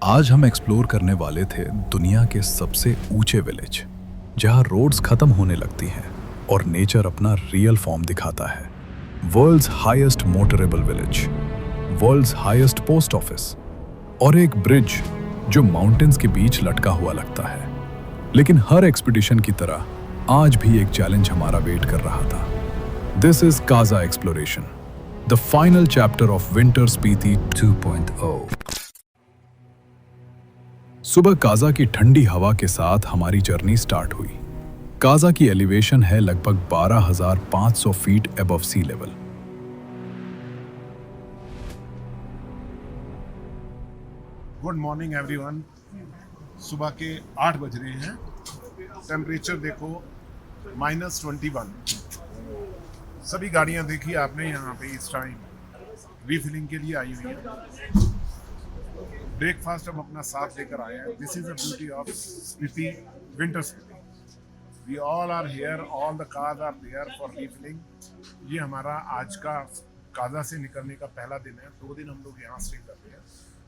आज हम एक्सप्लोर करने वाले थे दुनिया के सबसे ऊंचे विलेज, जहां रोड्स खत्म होने लगती हैं और नेचर अपना रियल फॉर्म दिखाता है। World's highest motorable village, world's highest post office और एक ब्रिज जो माउंटेन्स के बीच लटका हुआ लगता है। लेकिन हर एक्सपीडिशन की तरह आज भी एक चैलेंज हमारा वेट कर रहा था। This is Kaza exploration, the final chapter of winter Spiti 2.0। सुबह काजा की ठंडी हवा के साथ हमारी जर्नी स्टार्ट हुई। काजा की एलिवेशन है लगभग 12,500 feet above sea level. Good morning everyone. सुबह के 8 बज रहे हैं। टेम्परेचर देखो -21। सभी गाड़ियां देखी आपने यहाँ पे इस टाइम रीफिलिंग के लिए आई हुई हैं। ब्रेकफास्ट हम अपना साथ लेकर आए हैं। This is the beauty of Spiti, winter Spiti. We all are here, all the cars are there for refilling. ये हमारा आज का काजा से निकलने का पहला दिन है। 2 दिन हम लोग यहाँ स्टे करते हैं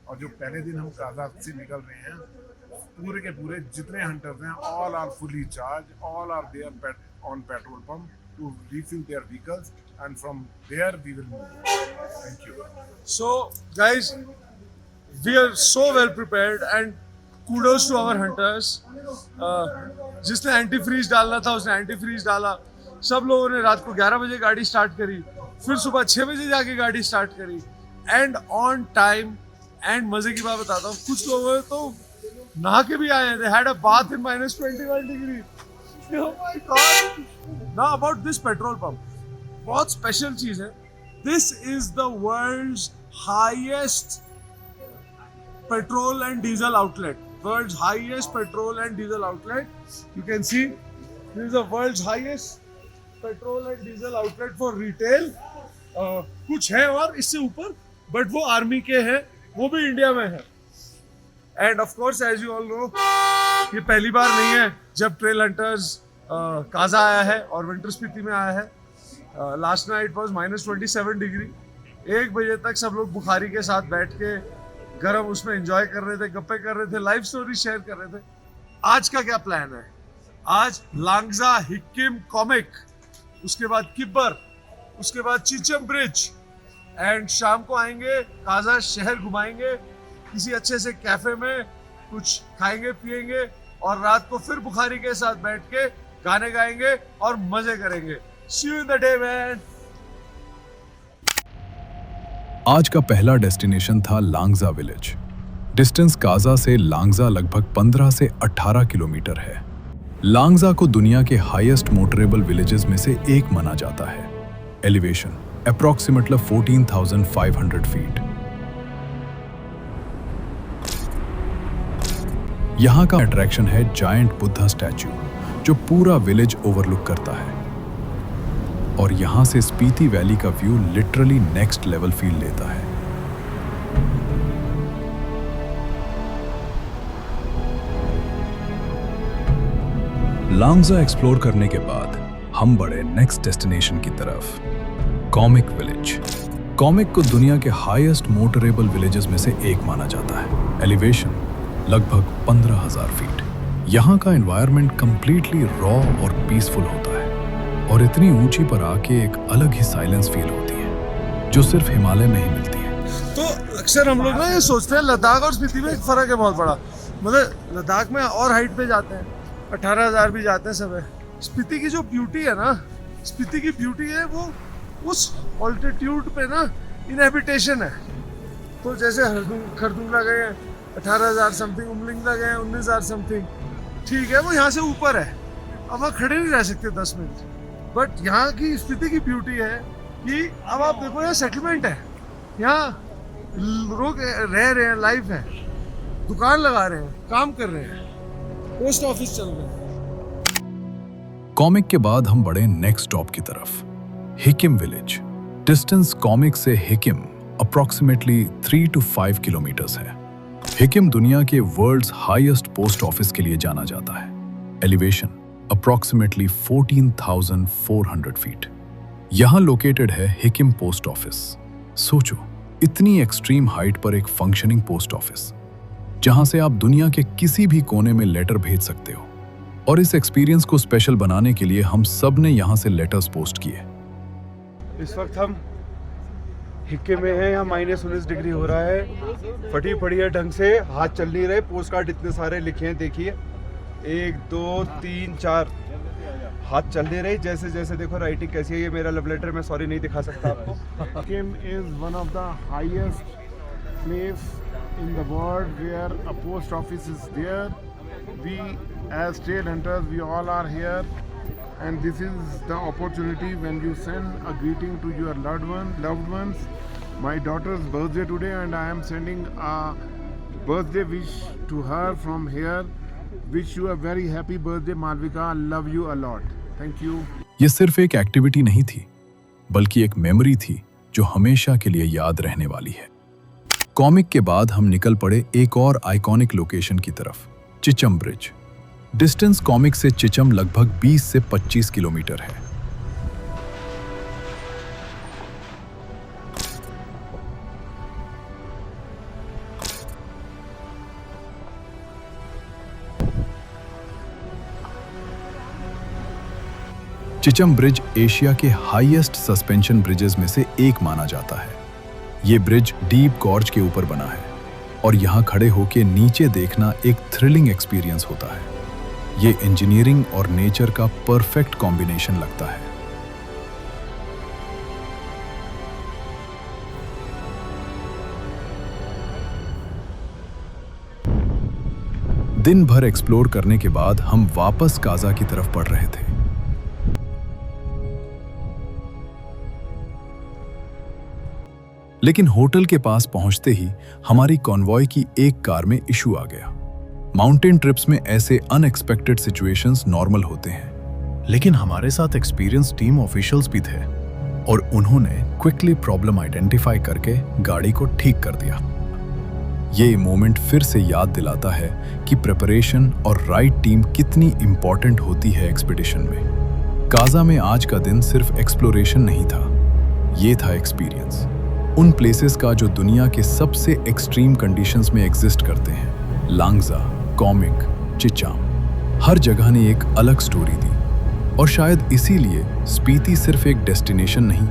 और जो पहले दिन हम काजा से निकल रहे हैं, पूरे के पूरे जितने हंटर्स हैं all are fully charge, all are there on petrol pump to refill their vehicles, and from there we will move. Thank you. So guys, we are so well prepared and kudos to our hunters. जिसने anti freeze डालना था उसने anti freeze डाला। सब लोगों ने रात को 11 बजे गाड़ी स्टार्ट करी, फिर सुबह 6 बजे जाके गाड़ी स्टार्ट करी, एंड ऑन टाइम। एंड मजे की बात बताता हूँ, कुछ लोगों ने तो नहा के भी आए हैं। They had a bath in -21 degree. Oh my God! Now about this petrol pump, बहुत स्पेशल चीज है। This is the world's highest petrol and diesel outlet. World's highest petrol and diesel outlet. You can see this is the world's highest petrol and diesel outlet for retail. कुछ है और इससे ऊपर, but वो army के हैं, वो भी इंडिया में है। And of course as you all know, ये पहली बार नहीं है जब ट्रेल हंटर्स काजा आया है और विंटर स्पीति में आया है। Last night was -27 degree. 1 बजे तक सब लोग बुखारी के साथ बैठ के गर्म उसमें एंजॉय कर रहे थे, गप्पे कर रहे थे, लाइव स्टोरी शेयर कर रहे थे। आज का क्या प्लान है? आज लांगजा, हिक्किम, कॉमिक, उसके बाद किब्बर, उसके बाद चिचम ब्रिज, एंड शाम को आएंगे काजा शहर घुमाएंगे, किसी अच्छे से कैफे में कुछ खाएंगे पिएंगे, और रात को फिर बुखारी के साथ बैठ के गाने गाएंगे और मजे करेंगे। See you in the day, man. आज का पहला डेस्टिनेशन था लांगजा विलेज। डिस्टेंस काजा से लांगजा लगभग 15 से 18 किलोमीटर है। लांगजा को दुनिया के हाईएस्ट मोटरेबल विलेजेस में से एक माना जाता है। Elevation approximately 14,500 feet. यहाँ का अट्रैक्शन है जायंट बुद्धा स्टैच्यू, जो पूरा विलेज ओवरलुक करता है। और यहाँ से स्पीति वैली का view literally next level feel लेता है। लांगजा एक्सप्लोर करने के बाद हम बढ़े नेक्स्ट डेस्टिनेशन की तरफ, कॉमिक विलेज। कॉमिक को दुनिया के हाईएस्ट मोटरेबल विलेजेस में से एक माना जाता है। एलिवेशन लगभग 15,000 फीट। यहाँ का एनवायरनमेंट कंप्लीटली रॉ और पीसफुल होता है, और इतनी ऊंची पर आके एक अलग ही साइलेंस फील होती है, जो सिर्फ हिमालय में ही मिलती है। तो अक्सर हम लोग ना ये सोचते हैं लद्दाख और स्पीति में एक फर्क है बहुत बड़ा। मतलब लद्दाख में और हाइट पे जाते हैं, 18,000 भी जाते हैं सब है। स्पीति की जो ब्यूटी है ना, स्पीति की ब्यूटी है वो उस ऑल्टीट्यूड पे ना इनहैबिटेशन है। तो जैसे खरदुंगला गए हैं 18,000 समथिंग, उमलिंगला गए हैं 19,000 समथिंग, ठीक है, वो यहाँ से ऊपर है। अब वहाँ खड़े नहीं रह सकते 10 मिनट। बट यहाँ की स्पीति की ब्यूटी है कि अब आप देखो यहाँ सेटलमेंट है, यहाँ लोग रह रहे हैं, लाइफ है, दुकान लगा रहे हैं, काम कर रहे हैं, पोस्ट ऑफिस चल रहे हैं। कॉमिक के बाद हम बढ़े नेक्स्ट स्टॉप की तरफ, हिकिम विलेज। डिस्टेंस कॉमिक से हिकिम अप्रॉक्सीमेटली 3 to 5 किलोमीटर्स है। हिकिम दुनिया के वर्ल्ड्स हाईएस्ट पोस्ट ऑफिस के लिए जाना जाता है। Elevation approximately 14,400 feet. यहाँ लोकेटेड है हिकिम पोस्ट ऑफिस। सोचो, इतनी एक्सट्रीम हाइट पर एक फंक्शनिंग पोस्ट ऑफिस। जहां से आप दुनिया के किसी भी कोने में लेटर भेज सकते हो। और इस एक्सपीरियंस को स्पेशल बनाने के लिए हम सब ने यहां से लेटर्स पोस्ट किए। इस वक्त हम हिक्के में हैं, यहाँ -19 डिग्री हो रहा है, फटी पड़ी है ढंग से, हाथ चल नहीं रहे। पोस्ट कार्ड इतने सारे लिखे हैं, देखिए 1 2 3 4 हाथ चल नहीं रहे। जैसे जैसे देखो राइटिंग कैसी है। ये मेरा लव लेटर, मैं सॉरी नहीं दिखा सकता आपको। Sikkim is one of the highest place in the world where a post office is there. We as trail hunters, we all are here, and this is the opportunity when you send a greeting to your loved ones. My daughter's birthday today, and I am sending a birthday wish to her from here. Wish you a very happy birthday, Malvika. Love you a lot. Thank you. ये सिर्फ एक activity नहीं थी, बल्कि एक memory थी जो हमेशा के लिए याद रहने वाली है। कॉमिक के बाद हम निकल पड़े एक और आइकॉनिक लोकेशन की तरफ, चिचम ब्रिज। डिस्टेंस कॉमिक से चिचम लगभग 20 से 25 किलोमीटर है। चिचम ब्रिज एशिया के हाईएस्ट सस्पेंशन ब्रिजेस में से एक माना जाता है। ये ब्रिज डीप गॉर्ज के ऊपर बना है और यहाँ खड़े होके नीचे देखना एक थ्रिलिंग एक्सपीरियंस होता है। ये इंजीनियरिंग और नेचर का परफेक्ट कॉम्बिनेशन लगता है। दिन भर एक्सप्लोर करने के बाद हम वापस काजा की तरफ बढ़ रहे थे। लेकिन होटल के पास पहुंचते ही हमारी कॉन्वॉय की एक कार में इशू आ गया। माउंटेन ट्रिप्स में ऐसे अनएक्सपेक्टेड सिचुएशंस नॉर्मल होते हैं, लेकिन हमारे साथ एक्सपीरियंस टीम ऑफिशियल्स भी थे और उन्होंने क्विकली प्रॉब्लम आइडेंटिफाई करके गाड़ी को ठीक कर दिया। ये मोमेंट फिर से याद दिलाता है कि प्रिपरेशन और राइट टीम कितनी इंपॉर्टेंट होती है एक्सपीडिशन में। काजा में आज का दिन सिर्फ एक्सप्लोरेशन नहीं था, ये था एक्सपीरियंस उन प्लेसेस का जो दुनिया के सबसे एक्सट्रीम कंडीशंस में एग्जिस्ट करते हैं। लांगजा, कॉमिक, चिचाम, हर जगह ने एक अलग स्टोरी दी और शायद इसीलिए स्पीति सिर्फ एक डेस्टिनेशन नहीं,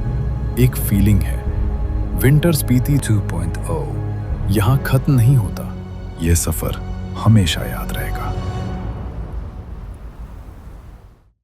एक फीलिंग है। विंटर स्पीति 2.0 यहाँ खत्म नहीं होता, ये सफर हमेशा याद रहेगा।